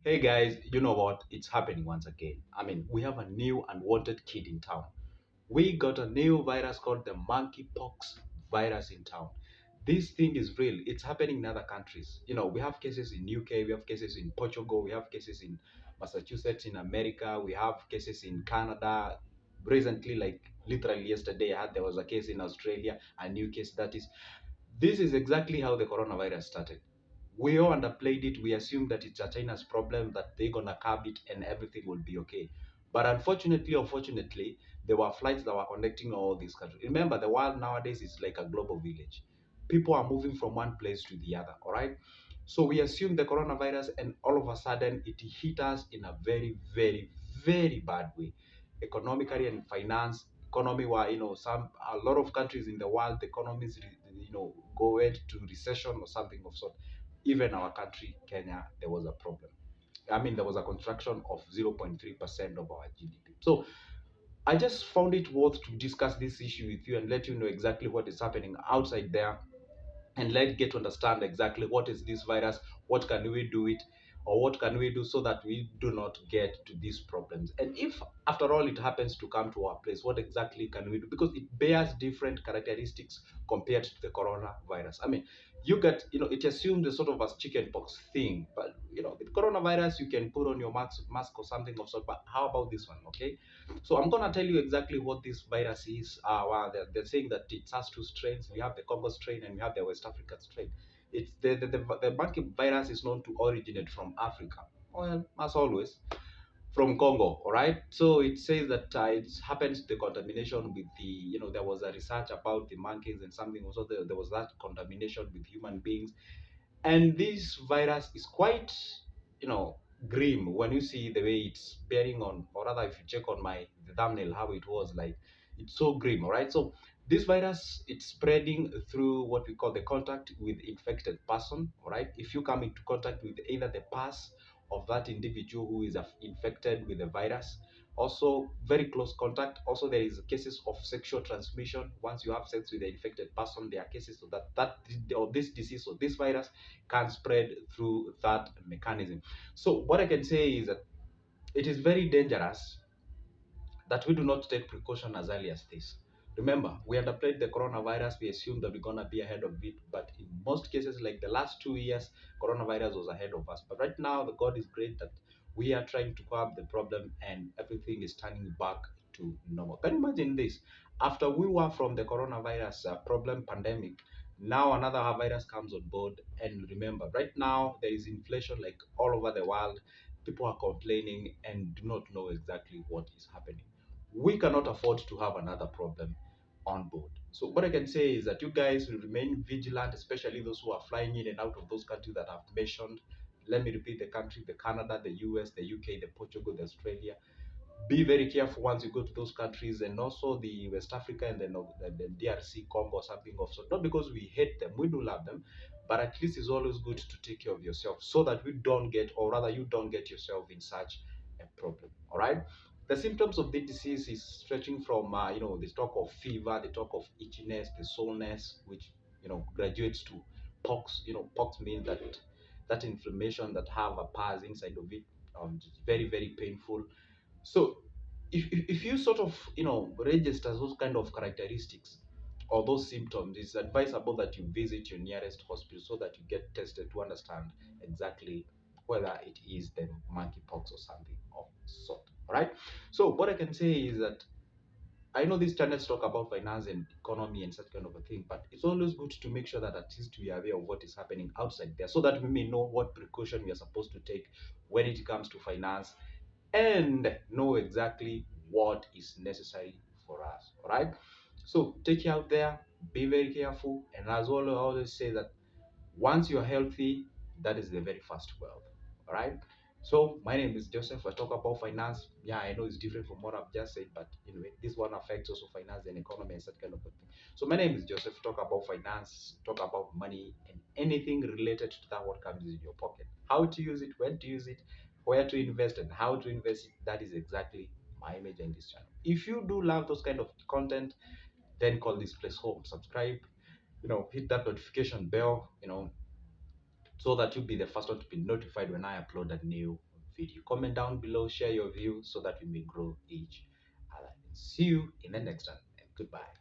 Hey guys, you know what? It's happening once again. We have a new unwanted kid in town. We got a new virus called the monkeypox virus in town. This thing is real. It's happening in other countries. We have cases in UK, we have cases in Portugal, we have cases in Massachusetts in America, we have cases in Canada. Recently, like literally yesterday, there was a case in Australia, a new case that is. This is exactly how the coronavirus started. We all underplayed it. We assumed that it's a China's problem, that they're gonna curb it and everything will be okay. But unfortunately, there were flights that were connecting all these countries. Remember, the world nowadays is like a global village. People are moving from one place to the other. All right. So we assumed the coronavirus, and all of a sudden, it hit us in a very, very, very bad way, economically and finance. Economy, where a lot of countries in the world, the economies, go into recession or something of sort. Even our country, Kenya, there was a problem. There was a contraction of 0.3% of our GDP. So I just found it worth to discuss this issue with you and let you know exactly what is happening outside there, and let's get to understand exactly what is this virus, what can we do it, or what can we do so that we do not get to these problems. And if after all it happens to come to our place, what exactly can we do, because it bears different characteristics compared to the coronavirus. You get, it assumes a sort of a chicken pox thing, but with coronavirus you can put on your mask or something of sort. But how about this one? Okay, so I'm gonna tell you exactly what this virus is. Well, they're saying that it has two strains. We have the Congo strain and we have the West African strain. It's the monkey virus is known to originate from Africa. Well, as always, from Congo. All right. So it says that it happens the contamination with the, there was a research about the monkeys and something. Also, there was that contamination with human beings, and this virus is quite, you know grim when you see the way it's bearing on, or rather if you check on my the thumbnail how it was like. It's so grim. All right. So this virus, it's spreading through what we call the contact with infected person. All right. If you come into contact with either the pus of that individual who is infected with the virus, also very close contact. Also, there is cases of sexual transmission. Once you have sex with the infected person, there are cases of that or this disease or this virus can spread through that mechanism. So what I can say is that it is very dangerous that we do not take precaution as early as this. Remember, we underplayed the coronavirus. We assumed that we're gonna be ahead of it, but in most cases, like the last 2 years, coronavirus was ahead of us. But right now, the God is great that we are trying to curb the problem, and everything is turning back to normal. Can you imagine this? After we were from the coronavirus problem pandemic, now another virus comes on board. And remember, right now there is inflation like all over the world. People are complaining and do not know exactly what is happening. We cannot afford to have another problem on board. So what I can say is that you guys will remain vigilant, especially those who are flying in and out of those countries that I've mentioned. Let me repeat the country: the Canada, the US, the UK, the Portugal, the Australia. Be very careful once you go to those countries, and also the West Africa and the DRC Congo, something of sort. Not because we hate them, we do love them, but at least it's always good to take care of yourself so that we don't get, or rather, you don't get yourself in such a problem. All right. The symptoms of the disease is stretching from, the talk of fever, the talk of itchiness, the soreness, which graduates to pox. Pox means that inflammation that have a pus inside of it. It's very, very painful. So if you sort of register those kind of characteristics or those symptoms, it's advisable that you visit your nearest hospital so that you get tested to understand exactly whether it is the monkeypox or something of sort. All right. So what I can say is that I know these channels talk about finance and economy and such kind of a thing, but it's always good to make sure that at least we are aware of what is happening outside there, so that we may know what precaution we are supposed to take when it comes to finance, and know exactly what is necessary for us. All right. So take care out there, be very careful, and as well, I always say that once you're healthy, that is the very first wealth. All right. So my name is Joseph. I talk about finance. Yeah, I know it's different from what I've just said, but anyway, this one affects also finance and economy and such kind of a thing. So my name is Joseph. Talk about finance, talk about money, and anything related to that what comes in your pocket. How to use it, when to use it, where to invest, and how to invest it. That is exactly my image in this channel. If you do love those kind of content, then call this place home. Subscribe, hit that notification bell, so that you'll be the first one to be notified when I upload a new video. Comment down below, share your view so that we may grow each other. See you in the next one, and goodbye.